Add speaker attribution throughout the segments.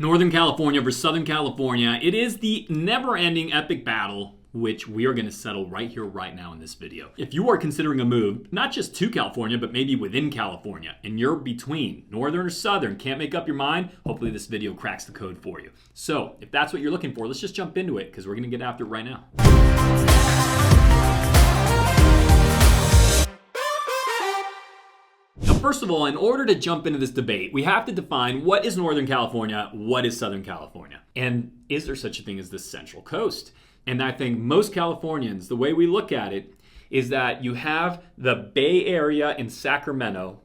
Speaker 1: Northern California versus Southern California. It is the never-ending epic battle, which we are going to settle right here, right now in this video. If you are considering a move, not just to California, but maybe within California, and you're between Northern or Southern, can't make up your mind, hopefully this video cracks the code for you. So if that's what you're looking for, let's just jump into it because we're going to get after it right now. Now, first of all, in order to jump into this debate, we have to define what is Northern California, what is Southern California, and is there such a thing as the Central Coast? And I think most Californians, the way we look at it, is that you have the Bay Area in Sacramento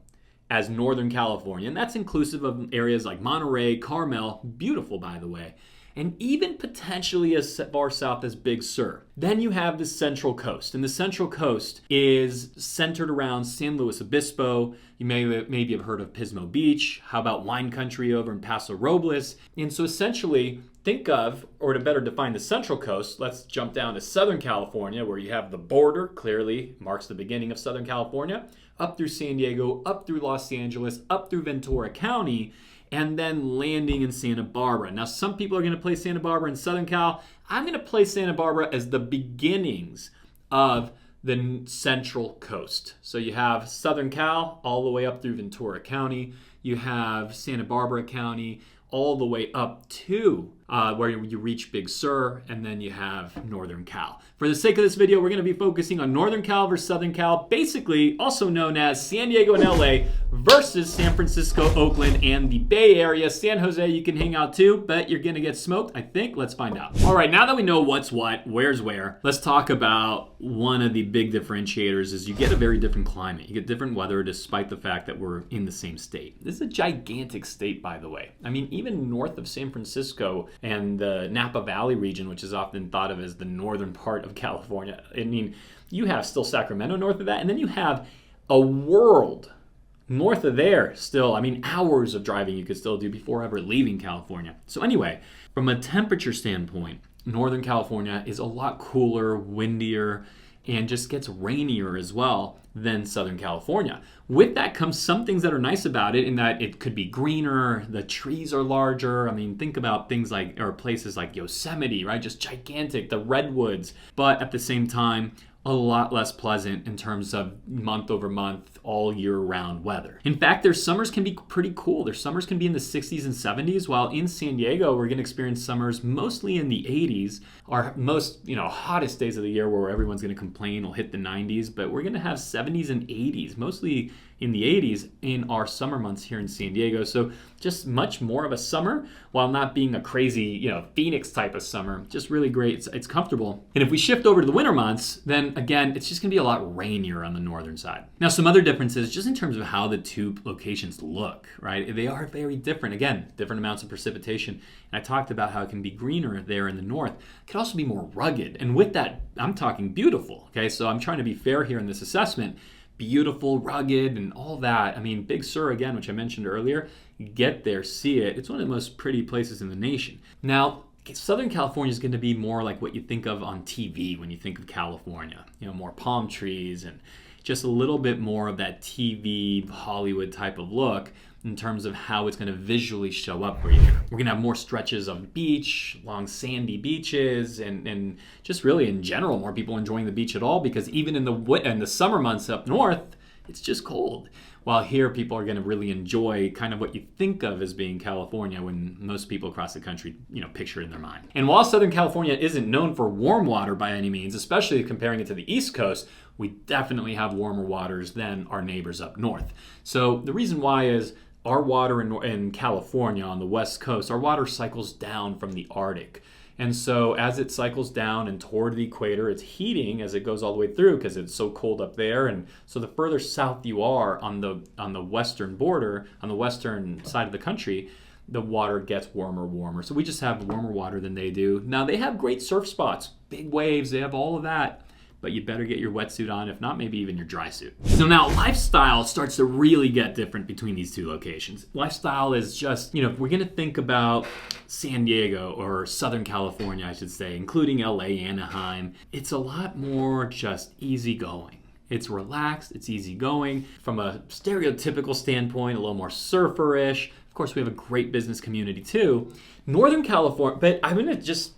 Speaker 1: as Northern California, and that's inclusive of areas like Monterey, Carmel, beautiful by the way, and even potentially as far south as Big Sur. Then you have the Central Coast, and the Central Coast is centered around San Luis Obispo. You maybe have heard of Pismo Beach. How about wine country over in Paso Robles? And so essentially, think of, or to better define the Central Coast, let's jump down to Southern California, where you have the border, clearly marks the beginning of Southern California, up through San Diego, up through Los Angeles, up through Ventura County, and then landing in Santa Barbara. Now, some people are going to place Santa Barbara in Southern Cal. I'm going to place Santa Barbara as the beginnings of the Central Coast. So you have Southern Cal all the way up through Ventura County. You have Santa Barbara County all the way up to where you reach Big Sur, and then you have Northern Cal. For the sake of this video, we're going to be focusing on Northern Cal versus Southern Cal, basically also known as San Diego and LA versus San Francisco, Oakland, and the Bay Area. San Jose, you can hang out too, but you're going to get smoked, I think. Let's find out. All right, now that we know what's what, where's where, let's talk about one of the big differentiators is you get a very different climate. You get different weather despite the fact that we're in the same state. This is a gigantic state, by the way. I mean, even north of San Francisco and the Napa Valley region, which is often thought of as the northern part of California. I mean, you have still Sacramento north of that, and then you have a world north of there still. I mean, hours of driving you could still do before ever leaving California. So anyway, from a temperature standpoint, Northern California is a lot cooler, windier, and just gets rainier as well than Southern California. With that comes some things that are nice about it in that it could be greener, the trees are larger. I mean, think about things like, or places like Yosemite, right? Just gigantic, the redwoods. But at the same time, a lot less pleasant in terms of month over month, all year round weather. In fact, their summers can be pretty cool. Their summers can be in the 60s and 70s, while in San Diego, we're gonna experience summers mostly in the 80s. Our most, hottest days of the year where everyone's gonna complain will hit the 90s, but we're gonna have 70s and 80s, mostly in the 80s in our summer months here in San Diego. So just much more of a summer while not being a crazy, Phoenix type of summer. Just really great. It's comfortable. And if we shift over to the winter months, then again, it's just gonna be a lot rainier on the northern side. Now, some other differences just in terms of how the two locations look, right? They are very different. Again, different amounts of precipitation. And I talked about how it can be greener there in the north. It could also be more rugged. And with that, I'm talking beautiful, okay? So I'm trying to be fair here in this assessment. Beautiful, rugged, and all that. I mean, Big Sur, again, which I mentioned earlier, get there, see it. It's one of the most pretty places in the nation. Now, Southern California is going to be more like what you think of on TV when you think of California. More palm trees and just a little bit more of that TV Hollywood type of look in terms of how it's going to visually show up for you. We're going to have more stretches of beach, long sandy beaches, and just really in general, more people enjoying the beach at all, because even in the summer months up north, it's just cold. While here, people are going to really enjoy kind of what you think of as being California when most people across the country, picture it in their mind. And while Southern California isn't known for warm water by any means, especially comparing it to the East Coast, we definitely have warmer waters than our neighbors up north. So the reason why is our water in California on the West Coast, our water cycles down from the Arctic. And so as it cycles down and toward the equator, it's heating as it goes all the way through because it's so cold up there. And so the further south you are on the western border, on the western side of the country, the water gets warmer. So we just have warmer water than they do. Now, they have great surf spots, big waves, they have all of that. But you better get your wetsuit on, if not, maybe even your dry suit. So now lifestyle starts to really get different between these two locations. Lifestyle is just, if we're gonna think about San Diego or Southern California, I should say, including LA, Anaheim, it's a lot more just easygoing. It's relaxed, it's easygoing. From a stereotypical standpoint, a little more surfer-ish. Of course, we have a great business community too. Northern California, but I'm going to just,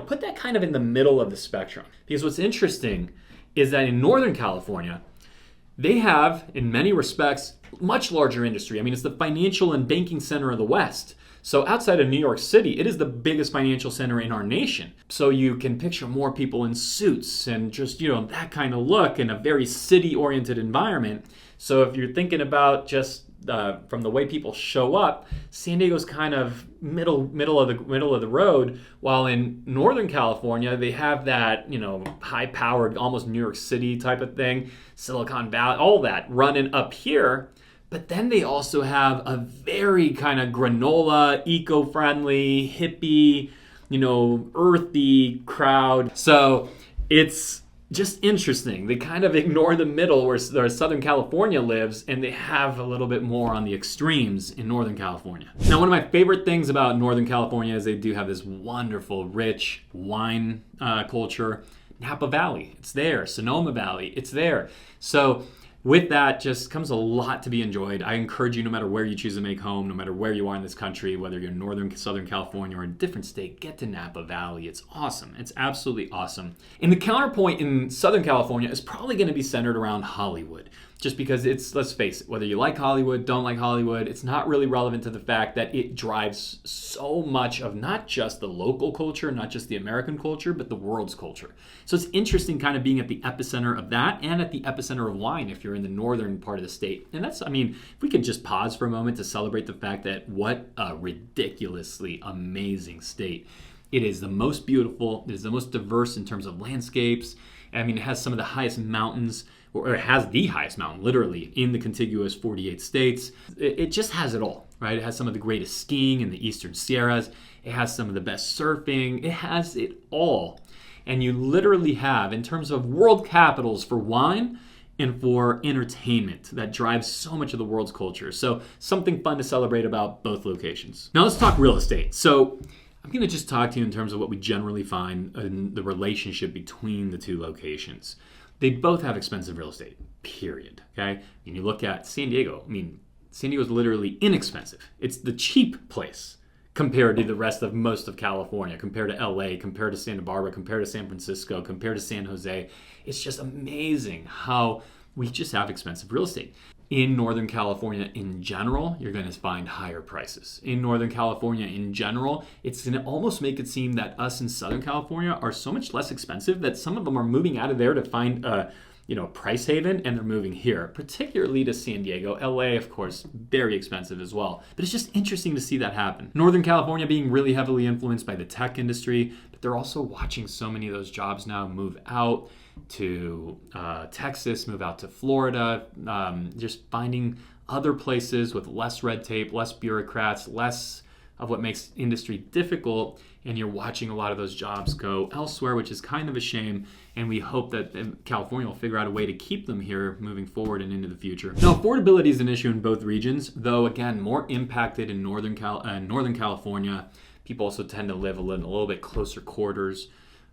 Speaker 1: put that kind of in the middle of the spectrum. Because what's interesting is that in Northern California, they have, in many respects, much larger industry. I mean, it's the financial and banking center of the West. So outside of New York City, it is the biggest financial center in our nation. So you can picture more people in suits and just, that kind of look in a very city-oriented environment. So if you're thinking about just from the way people show up, San Diego's kind of middle of the road, while in Northern California they have that high-powered, almost New York City type of thing, Silicon Valley, all that running up here. But then they also have a very kind of granola, eco-friendly, hippie, earthy crowd. So it's just interesting. They kind of ignore the middle where Southern California lives, and they have a little bit more on the extremes in Northern California. Now, one of my favorite things about Northern California is they do have this wonderful, rich wine culture. Napa Valley, it's there. Sonoma Valley, it's there. So with that just comes a lot to be enjoyed. I encourage you, no matter where you choose to make home, no matter where you are in this country, whether you're in Southern California or a different state, get to Napa Valley. It's awesome. It's absolutely awesome. And the counterpoint in Southern California is probably going to be centered around Hollywood. Just because it's, let's face it, whether you like Hollywood, don't like Hollywood, it's not really relevant to the fact that it drives so much of not just the local culture, not just the American culture, but the world's culture. So it's interesting kind of being at the epicenter of that and at the epicenter of wine if you're in the northern part of the state. And that's, if we could just pause for a moment to celebrate the fact that what a ridiculously amazing state. It is the most beautiful, it is the most diverse in terms of landscapes. It has some of the highest mountains, or it has the highest mountain, literally, in the contiguous 48 states. It just has it all, right? It has some of the greatest skiing in the Eastern Sierras. It has some of the best surfing. It has it all. And you literally have, in terms of world capitals for wine and for entertainment, that drives so much of the world's culture. So something fun to celebrate about both locations. Now let's talk real estate. So I'm going to just talk to you in terms of what we generally find in the relationship between the two locations. They both have expensive real estate, period, okay? And you look at San Diego, San Diego is literally inexpensive. It's the cheap place compared to the rest of most of California, compared to LA, compared to Santa Barbara, compared to San Francisco, compared to San Jose. It's just amazing how we just have expensive real estate. In Northern California in general, you're going to find higher prices. In Northern California in general, it's going to almost make it seem that us in Southern California are so much less expensive that some of them are moving out of there to find a price haven, and they're moving here, particularly to San Diego. LA, of course, very expensive as well. But it's just interesting to see that happen. Northern California being really heavily influenced by the tech industry, but they're also watching so many of those jobs now move out to Texas, move out to Florida, just finding other places with less red tape, less bureaucrats, less of what makes industry difficult, and you're watching a lot of those jobs go elsewhere, which is kind of a shame, and we hope that California will figure out a way to keep them here moving forward and into the future. Now, affordability is an issue in both regions, though, again, more impacted in Northern California. People also tend to live a little bit closer quarters.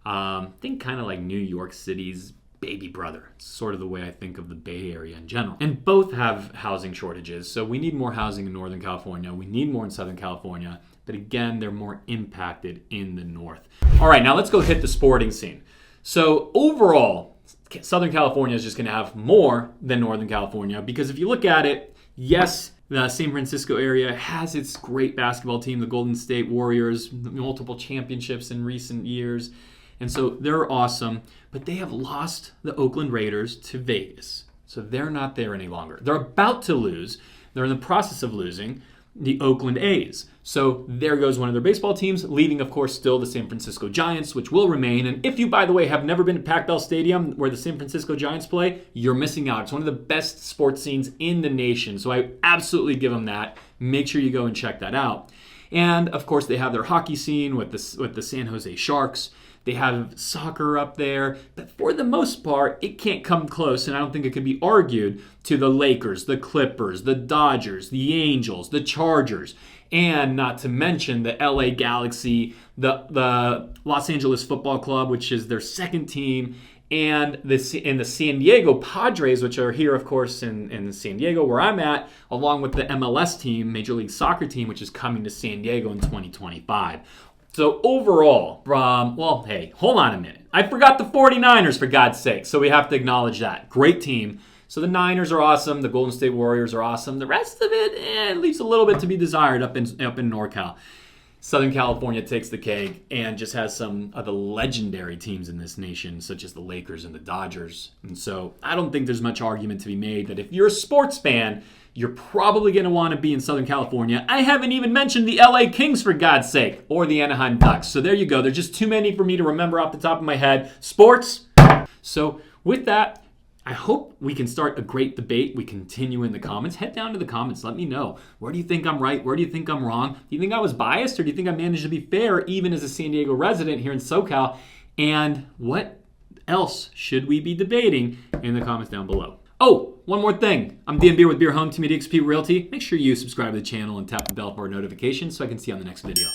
Speaker 1: Think kind of like New York City's baby brother. It's sort of the way I think of the Bay Area in general. And both have housing shortages. So we need more housing in Northern California. We need more in Southern California. But again, they're more impacted in the north. All right, now let's go hit the sporting scene. So overall, Southern California is just going to have more than Northern California, because if you look at it, yes, the San Francisco area has its great basketball team, the Golden State Warriors, multiple championships in recent years. And so they're awesome, but they have lost the Oakland Raiders to Vegas. So they're not there any longer. They're about to lose. They're in the process of losing the Oakland A's. So there goes one of their baseball teams, leaving, of course, still the San Francisco Giants, which will remain. And if you, by the way, have never been to Pac-Bell Stadium where the San Francisco Giants play, you're missing out. It's one of the best sports scenes in the nation. So I absolutely give them that. Make sure you go and check that out. And, of course, they have their hockey scene with the San Jose Sharks. They have soccer up there, but for the most part, it can't come close, and I don't think it could be argued, to the Lakers, the Clippers, the Dodgers, the Angels, the Chargers, and not to mention the LA Galaxy, the Los Angeles Football Club, which is their second team, and the San Diego Padres, which are here, of course, in San Diego, where I'm at, along with the MLS team, Major League Soccer team, which is coming to San Diego in 2025. So overall, well, hey, hold on a minute. I forgot the 49ers, for God's sake, so we have to acknowledge that. Great team. So the Niners are awesome. The Golden State Warriors are awesome. The rest of it leaves a little bit to be desired up in NorCal. Southern California takes the cake and just has some of the legendary teams in this nation, such as the Lakers and the Dodgers. And so I don't think there's much argument to be made that if you're a sports fan, you're probably going to want to be in Southern California. I haven't even mentioned the LA Kings, for God's sake, or the Anaheim Ducks. So there you go. There's just too many for me to remember off the top of my head. Sports. So with that, I hope we can start a great debate. We continue in the comments. Head down to the comments. Let me know. Where do you think I'm right? Where do you think I'm wrong? Do you think I was biased, or do you think I managed to be fair even as a San Diego resident here in SoCal? And what else should we be debating in the comments down below? Oh, one more thing. I'm Dan Beer with Beer Home Team at eXp Realty. Make sure you subscribe to the channel and tap the bell for notifications so I can see you on the next video.